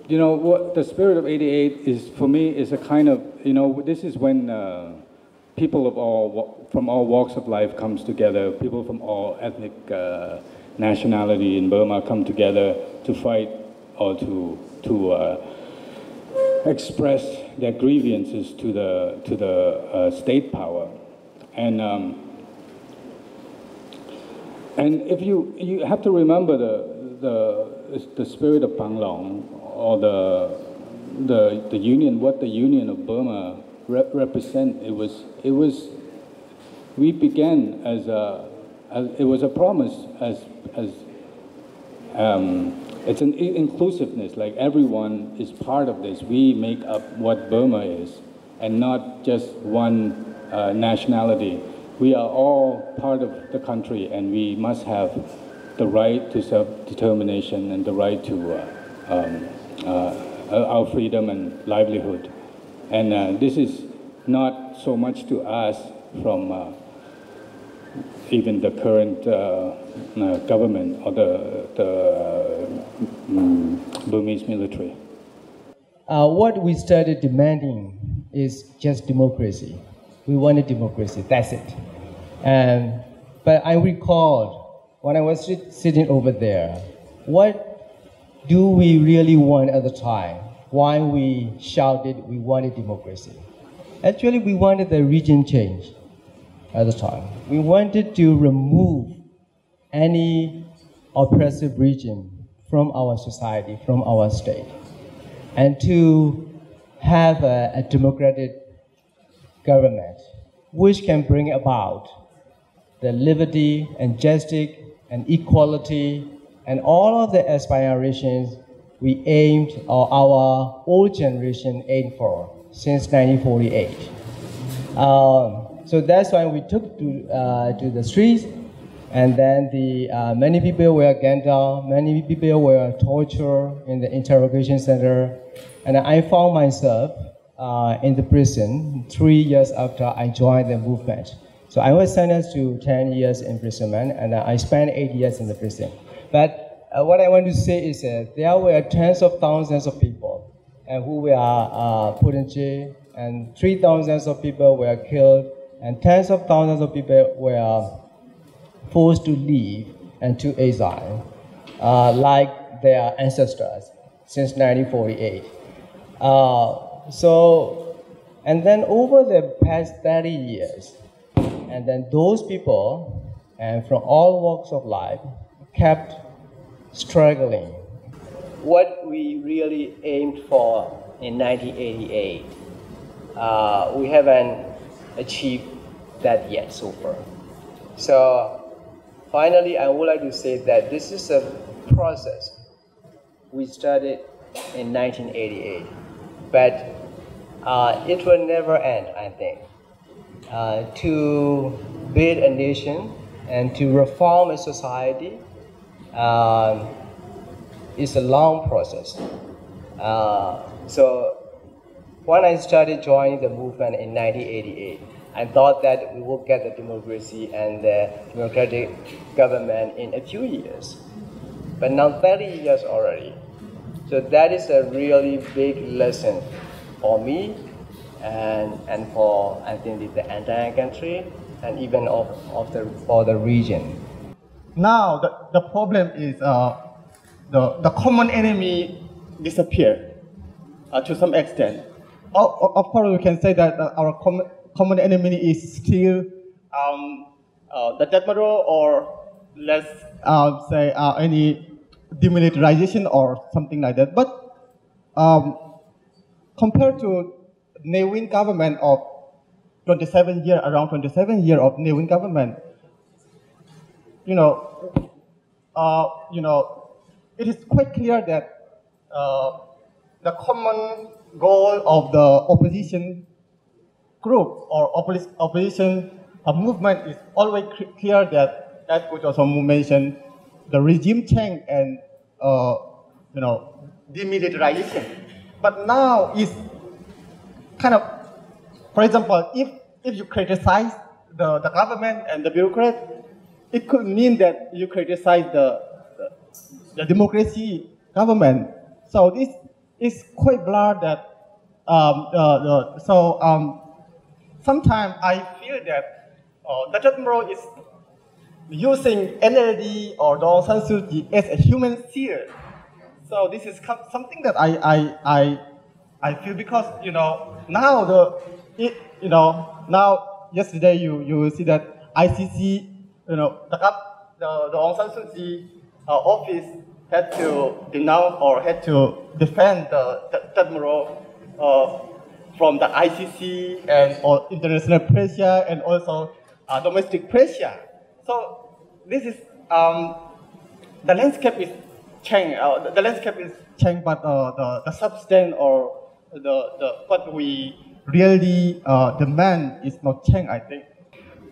You know what the spirit of '88 is for me is a kind of this is when people of from all walks of life comes together. People from all ethnic nationality in Burma come together to fight or to express their grievances to the state power, and if you have to remember the spirit of Panglong or the union, what the Union of Burma represent. It was we began as it was a promise as it's an inclusiveness, like everyone is part of this. We make up what Burma is, and not just one nationality. We are all part of the country, and we must have the right to self-determination and the right to our freedom and livelihood. And this is not so much to ask from even the current government or the Burmese military. What we started demanding is just democracy. We wanted democracy, that's it. But I recalled when I was sitting over there, what do we really want at the time? Why we shouted we wanted democracy? Actually, we wanted the regime change at the time. We wanted to remove any oppressive regime from our society, from our state, and to have a democratic government which can bring about the liberty and justice and equality and all of the aspirations we aimed or our old generation aimed for since 1948. So that's why we took to the streets, and then many people were gunned down, many people were tortured in the interrogation center, and I found myself in the prison 3 years after I joined the movement. So I was sentenced to 10 years imprisonment, and I spent 8 years in the prison. But what I want to say is that there were tens of thousands of people who were put in jail, and 3,000 of people were killed, and tens of thousands of people were forced to leave and to exile, like their ancestors since 1948. And then over the past 30 years, and then those people, and from all walks of life, kept struggling. What we really aimed for in 1988, we haven't achieved that yet so far. So finally, I would like to say that this is a process we started in 1988, but it will never end, I think. To build a nation and to reform a society is a long process. So when I started joining the movement in 1988, I thought that we will get the democracy and the democratic government in a few years. But now 30 years already. So that is a really big lesson for me and for, I think, the entire country and even for the region. Now the problem is the common enemy disappeared to some extent. Of course, we can say that our common enemy is still the death model, or let's say any demilitarization or something like that. But compared to Ne Win government of 27 years, around 27 years of Ne Win government, it is quite clear that the common goal of the opposition group or opposition movement is always clear that, as which also mentioned, the regime change and demilitarization. But now is kind of, for example, if you criticize the government and the bureaucrats, it could mean that you criticize the democracy government. So this it's quite blurred that sometimes I feel that the Admiral is using NLD or Daw San Suu Kyi as a human seer. So this is something that I feel because now now yesterday you see that ICC the Aung San Suu Kyi office had to denounce or had to defend the Admiral from the ICC and or international pressure and also domestic pressure. So this is the landscape is changed. The landscape is changed, but the substance or the what we really demand is not changed. I think.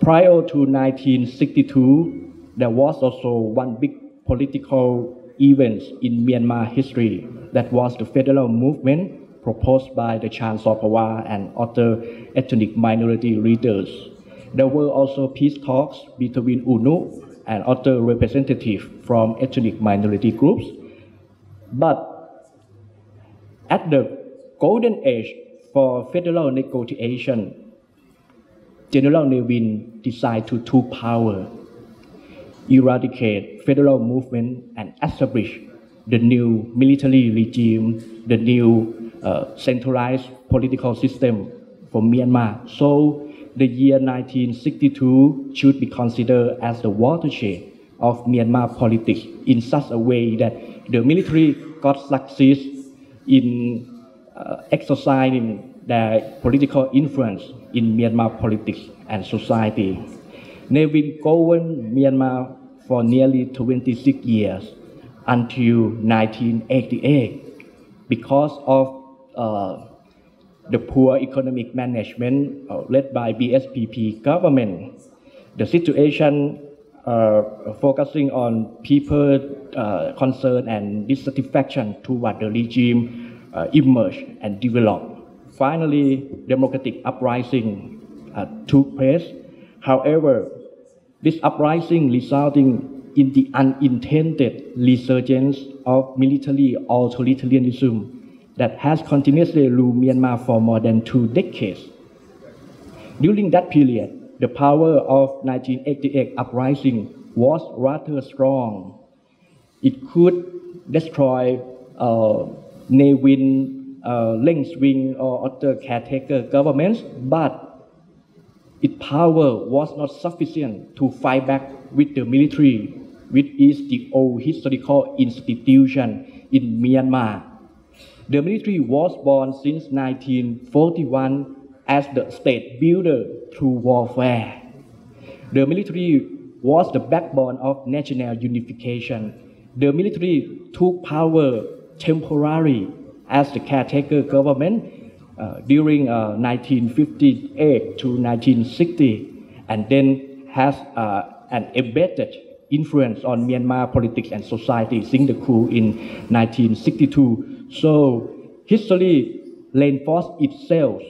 Prior to 1962, there was also one big political event in Myanmar history that was the federal movement proposed by the Chan Sopawa and other ethnic minority leaders. There were also peace talks between UNU and other representatives from ethnic minority groups. But at the golden age for federal negotiation, General Nevin decided to take power, eradicate federal movement and establish the new military regime, the new centralized political system for Myanmar. So the year 1962 should be considered as the watershed of Myanmar politics in such a way that the military got success in exercising their political influence in Myanmar politics and society. Nevin governed Myanmar for nearly 26 years until 1988 because of the poor economic management led by BSPP government. The situation focusing on people concern and dissatisfaction toward the regime emerged and developed. Finally, democratic uprising took place. However, this uprising resulting in the unintended resurgence of military authoritarianism that has continuously ruled Myanmar for more than 2 decades. During that period, the power of 1988 uprising was rather strong. It could destroy Nevin, Leng Swing or other caretaker governments, but its power was not sufficient to fight back with the military, which is the old historical institution in Myanmar. The military was born since 1941 as the state builder through warfare. The military was the backbone of national unification. The military took power temporarily as the caretaker government during 1958 to 1960, and then has an embedded influence on Myanmar politics and society since the coup in 1962. So history reinforced itself.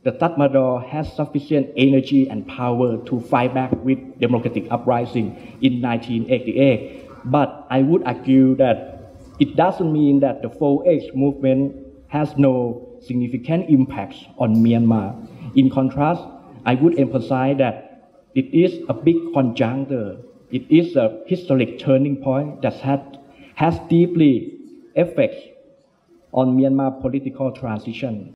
The Tatmadaw has sufficient energy and power to fight back with democratic uprising in 1988. But I would argue that it doesn't mean that the 4H movement has no significant impacts on Myanmar. In contrast, I would emphasize that it is a big conjuncture. It is a historic turning point that has deeply effects on Myanmar political transition.